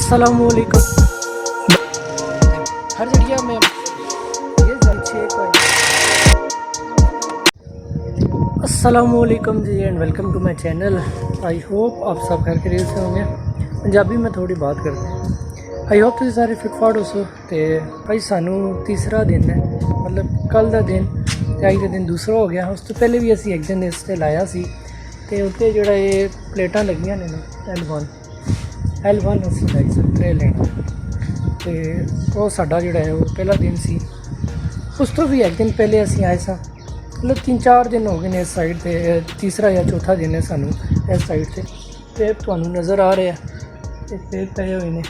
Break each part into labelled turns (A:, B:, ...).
A: अस्सलामुअलैकुम। हर जगह में ये अस्सलामुअलैकुम जी and welcome to my channel. I hope आप सब घर के से होंगे। पंजाबी में थोड़ी बात करते हैं। आई होप तुम सारे फिट फाट हो। तो भाई सानू तीसरा दिन है, मतलब कल का दिन अज का दिन दूसरा हो गया। उस तो पहले भी असी एक दिन इस पर लाया सी ते उत्ते जोड़ा ये प्लेटां लगियां ने L1 असी लाई ट्रे लेना तो वो साडा जोड़ा है वो पहला दिन सी। उस तो भी एक दिन पहले असी आए सा, मतलब 3-4 दिन हो गए ने इस साइड पे। तीसरा या चौथा दिन है सानू इस साइड से पेप तुहानू नज़र आ रहा है। पेप पे हुए ने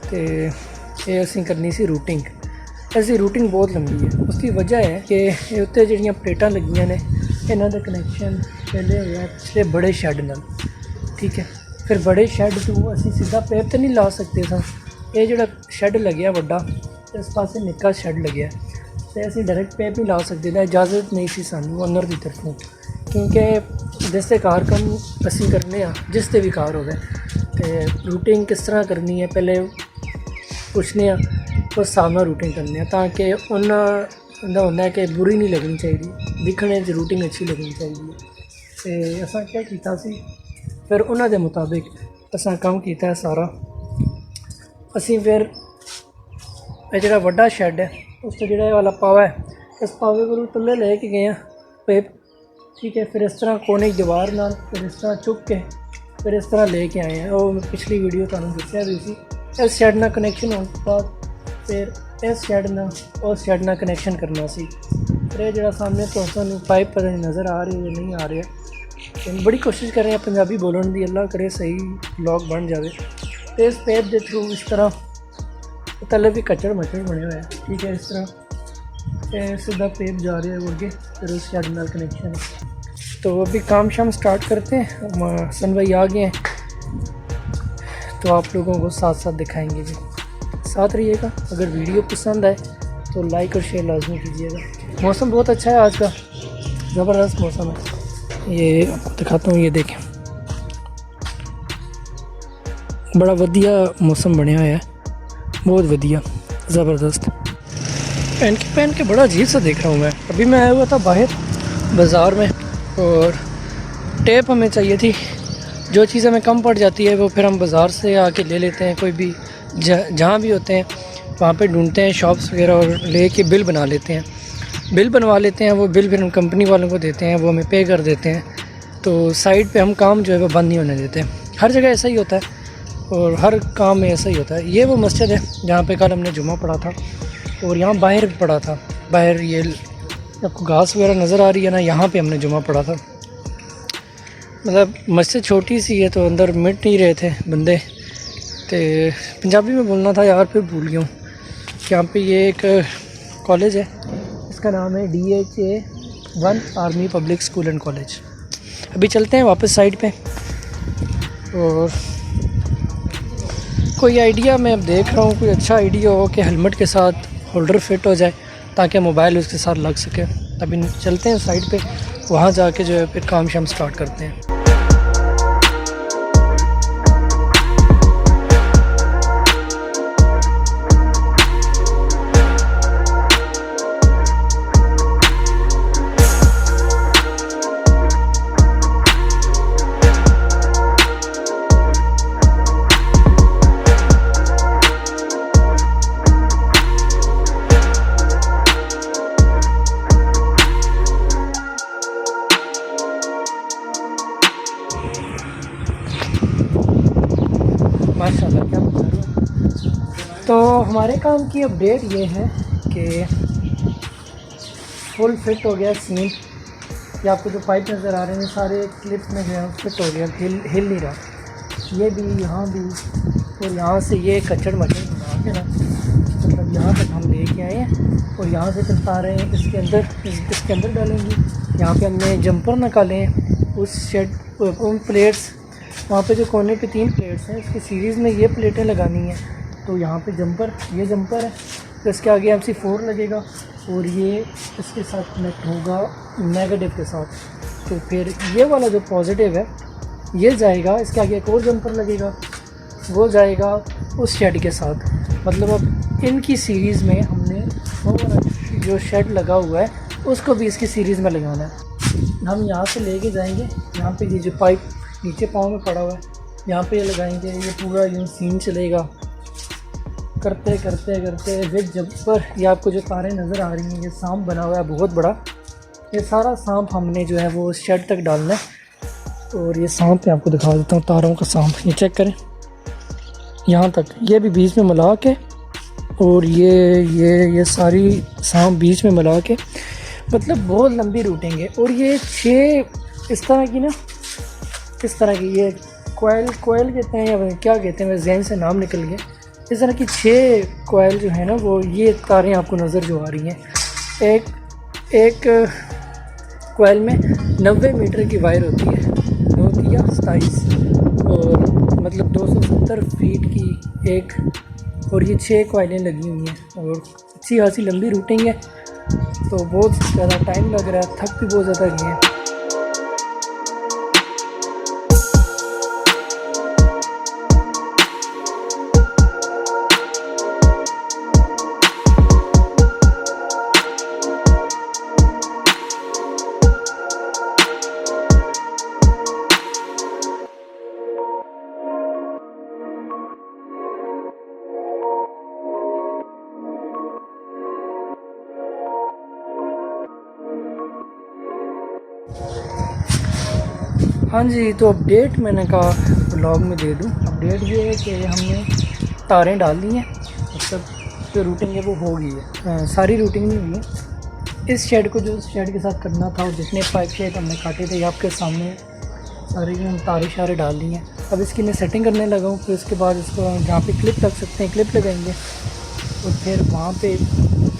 A: तो ये असी करनी सी रूटिंग। ऐसी रूटिंग बहुत लंबी है। उसकी वजह है कि उत्ते जिहड़ियां प्लेटां लगियां ने इन्हां दा कनैक्शन पहले होया पिछले बड़े शैड नाल, ठीक है। फिर बड़े शैड तो असी सीधा पेप तो नहीं ला सकते सा। ये जोड़ा शैड लग्या वड्डा इस पासे निक्का शैड लग्या तो असी डायरैक्ट पेप नहीं ला सकते थे। इजाज़त नहीं सी सानू ओनर की तरफों, क्योंकि जिससे कार कम असी करने जिससे भी कार हो तो रूटिंग किस तरह करनी है पहले पुछने उस हिसाब नाल रूटिंग करने ताकि उन्हें होंदा है कि बुरी नहीं लगनी चाहिए, दिखने च रूटिंग अच्छी लगनी चाहिए। तो असां क्या कीता सी, फिर उन्होंने मुताबिक असां काम किया है सारा। असी फिर जो वड्डा शैड है उस तो जो वाला पावा है इस पावे को थल्ले लेके गए पेप, ठीक है। फिर इस तरह कोने की दीवार नाल फिर इस तरह चुप के फिर इस तरह लेके आए हैं। वो पिछली वीडियो तुहानू दस्सिया भी सी। इस शैड नाल कनैक्शन होने के बाद फिर इस शैड नाल उस शैड नाल कनैक्शन करना सी। फिर ये जो सामने तो पाइप पता नहीं नज़र आ रही है या नहीं आ रही है। बड़ी कोशिश कर रहे हैं पंजाबी बोलने की, अल्लाह करे सही ब्लॉग बन जाए। तो इस पेप के थ्रू इस तरह तले भी कचड़ मचड़ बने हुए हैं, ठीक है। इस तरह सीधा पेप जा रहे हैं अगे, फिर उस शैड नाल कनेक्शन है। तो अभी काम शाम स्टार्ट करते हैं। सन भाई आ गए हैं तो आप लोगों को साथ साथ दिखाएंगे जी, साथ रहिएगा। अगर वीडियो पसंद आए तो लाइक और शेयर लाजमी कीजिएगा। मौसम बहुत अच्छा है आज का, ज़बरदस्त मौसम है। ये दिखाता हूँ, ये देखें बड़ा वधिया मौसम बनया हुआ है, बहुत वधिया ज़बरदस्त। पहन के बड़ा अजीब सा देख रहा हूँ मैं। अभी मैं आया हुआ था बाहर बाज़ार में और टेप हमें चाहिए थी। जो चीज़ हमें कम पड़ जाती है वो फिर हम बाज़ार से आके ले लेते हैं। कोई भी जहाँ भी होते हैं वहाँ पे ढूंढते हैं शॉप्स वगैरह और ले के बिल बना लेते हैं। बिल बनवा लेते हैं, वो बिल फिर हम कंपनी वालों को देते हैं, वो हमें पे कर देते हैं। तो साइड पे हम काम जो है वो बंद नहीं होने देते। हर जगह ऐसा ही होता है और हर काम में ऐसा ही होता है। ये वो मस्जिद है जहाँ पे कल हमने जुमा पढ़ा था और यहाँ बाहर भी पढ़ा था। बाहर ये आपको घास वगैरह नज़र आ रही है ना, यहाँ पे हमने जुमा पढ़ा था। मतलब मस्जिद छोटी सी है तो अंदर मिट नहीं रहे थे बंदे। तो पंजाबी में बोलना था यार, फिर भूल गया हूँ। यहाँ पे ये एक कॉलेज है, इसका नाम है DHA-1 army public school and college. अभी चलते हैं वापस साइड पे। और कोई आइडिया मैं अब देख रहा हूँ, कोई अच्छा आइडिया हो कि हेलमेट के साथ होल्डर फिट हो जाए ताकि मोबाइल उसके साथ लग सके। अभी चलते हैं साइड पे, वहाँ जाके जो है फिर काम शाम स्टार्ट करते हैं। माशाल्लाह क्या बता रहे हो। तो हमारे काम की अपडेट ये है कि फुल फिट हो गया सीन। ये आपको जो पाइप नज़र आ रहे हैं सारे क्लिप्स में जो है फिट हो गया, हिल नहीं रहा। ये भी यहाँ भी और यहाँ से ये कचड़ मचड़ बना के ना, मतलब यहाँ तक हम लेके आए हैं और यहाँ से चलता रहे हैं। इसके अंदर डालेंगे। यहाँ पे हमने जंपर निकाले हैं उस शेड उन प्लेट्स, वहाँ पे जो कोने पे 3 प्लेट्स हैं इसकी सीरीज़ में ये प्लेटें लगानी हैं। तो यहाँ पे ये जंपर है, तो इसके आगे MC4 लगेगा और ये इसके साथ कनेक्ट होगा नेगेटिव के साथ। तो फिर ये वाला जो पॉजिटिव है ये जाएगा, इसके आगे एक और जंपर लगेगा, वो जाएगा उस शेड के साथ। मतलब अब इनकी सीरीज़ में हमने वो जो शेड लगा हुआ है उसको भी इसकी सीरीज़ में लगाना है। हम यहाँ से लेके जाएंगे, यहाँ पे ये जो पाइप नीचे पाँव में पड़ा हुआ है यहाँ पे लगाएंगे, ये पूरा यूँ सीन चलेगा। करते करते करते फिर जब पर ये आपको जो तारें नज़र आ रही हैं, ये सांप बना हुआ है बहुत बड़ा, ये सारा सांप हमने जो है वो शेड तक डालना है। और ये सांप मैं आपको दिखा देता हूँ, तारों का सांप, ये चेक करें यहाँ तक, ये भी बीच में मिला के, और ये सारी सांप बीच में मिला के, मतलब बहुत लंबी रूटिंग है। और ये 6 इस तरह की ना, इस तरह की ये कोयल कहते हैं या क्या कहते हैं, मेरे जहन से नाम निकल गया। इस तरह की 6 कोयल जो है ना वो ये तारें आपको नज़र जो आ रही हैं। एक कोयल में 90 मीटर की वायर होती है, 9 या 27, और मतलब 270 फीट की एक, और ये 6 कोयलें लगी हुई हैं और अच्छी खासी लंबी रूटिंग है। तो बहुत ज़्यादा टाइम लग रहा है, थक भी बहुत ज़्यादा गए हैं। हाँ जी, तो अपडेट मैंने कहा ब्लॉग में दे दूँ। अपडेट ये है कि हमने तारें डाल दी हैं, मतलब जो रूटिंग है वो हो गई है। सारी रूटिंग नहीं हुई है। इस शेड को जो शेड के साथ करना था और जितने पाइप शेड हमने काटे थे आपके सामने सारे की हम तारे शारे डाल दी हैं। अब इसकी मैं सेटिंग करने लगा हूँ। फिर उसके बाद इसको जहाँ पे क्लिप लग सकते हैं क्लिप लगाएंगे, और फिर वहाँ पे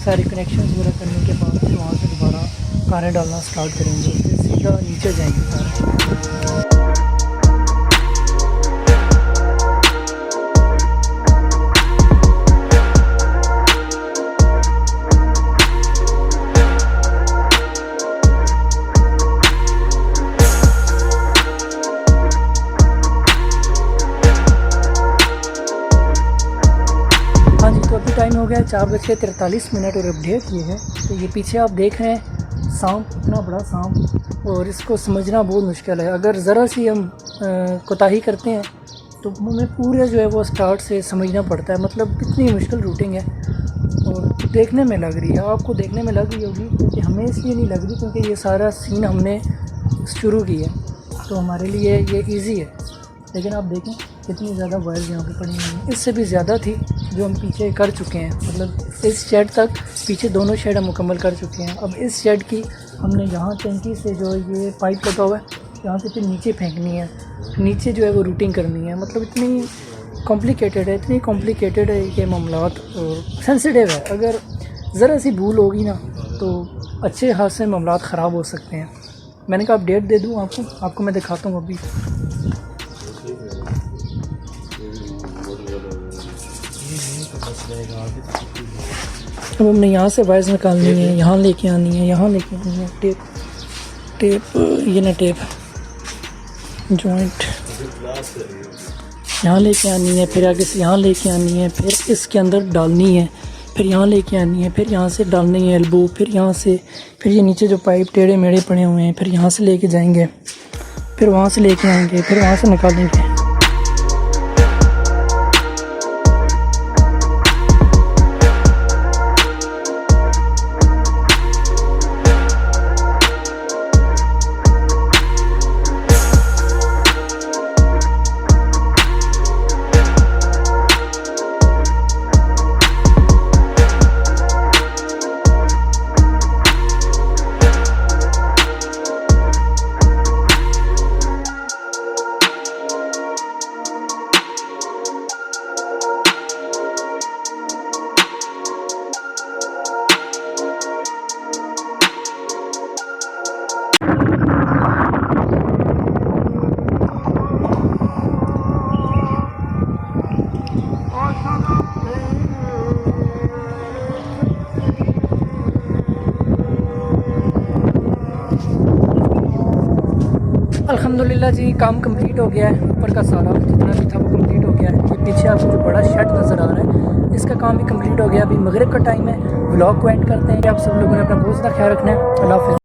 A: सारे कनेक्शन वगैरह करने के बाद फिर वहाँ से दोबारा तारें डालना स्टार्ट करेंगे, फिर सीधा नीचे जाएंगे तारे। तो अभी टाइम हो गया 4:43 और अपडेट ये है तो ये पीछे आप देख रहे हैं सांप, इतना बड़ा सांप, और इसको समझना बहुत मुश्किल है। अगर ज़रा सी हम कोताही करते हैं तो हमें पूरे जो है वो स्टार्ट से समझना पड़ता है। मतलब इतनी मुश्किल रूटिंग है और देखने में लग रही है, आपको देखने में लग रही होगी, क्योंकि हमें इसलिए नहीं लग रही क्योंकि ये सारा सीन हमने शुरू किया तो हमारे लिए ये ईज़ी है। लेकिन आप देखें कितनी ज़्यादा वायर्स यहाँ पे पड़ी हुई हैं, इससे भी ज़्यादा थी जो हम पीछे कर चुके हैं। मतलब इस शेड तक पीछे दोनों शेड हम मुकम्मल कर चुके हैं। अब इस शेड की हमने यहाँ टंकी से जो ये पाइप लगा हुआ है यहाँ से फिर नीचे फेंकनी है, नीचे जो है वो रूटिंग करनी है। मतलब इतनी कॉम्प्लिकेटेड है ये मामलात और सेंसिटिव है। अगर ज़रा सी भूल होगी ना तो अच्छे खासे मामलात ख़राब हो सकते हैं। मैंने कहा अपडेट दे दूँ आपको मैं दिखाता हूँ अभी। अब हमने यहाँ से वायर्स निकालनी है, यहाँ लेके आनी है, यहाँ लेके आनी है, टेप ये ना टेप जॉइंट यहाँ लेके आनी है, फिर आगे से यहाँ लेके आनी है, फिर इसके अंदर डालनी है, फिर यहाँ लेके आनी है, फिर यहाँ से डालनी है एल्बो, फिर यहाँ से, फिर ये नीचे जो पाइप टेढ़े मेढ़े पड़े हुए हैं फिर यहाँ से लेके जाएंगे, फिर वहाँ से लेके आएंगे, फिर वहाँ से निकालेंगे। अल्हम्दुलिल्लाह जी काम कंप्लीट हो गया है, ऊपर का सारा जितना भी था वो कंप्लीट हो गया है। पीछे आपको जो बड़ा शेड नज़र आ रहा है इसका काम भी कंप्लीट हो गया। अभी मगरिब का टाइम है। व्लॉग को एंड करते हैं। आप सब लोगों ने अपना बहुत ज़्यादा ख्याल रखना है। अल्लाह हाफ़िज़।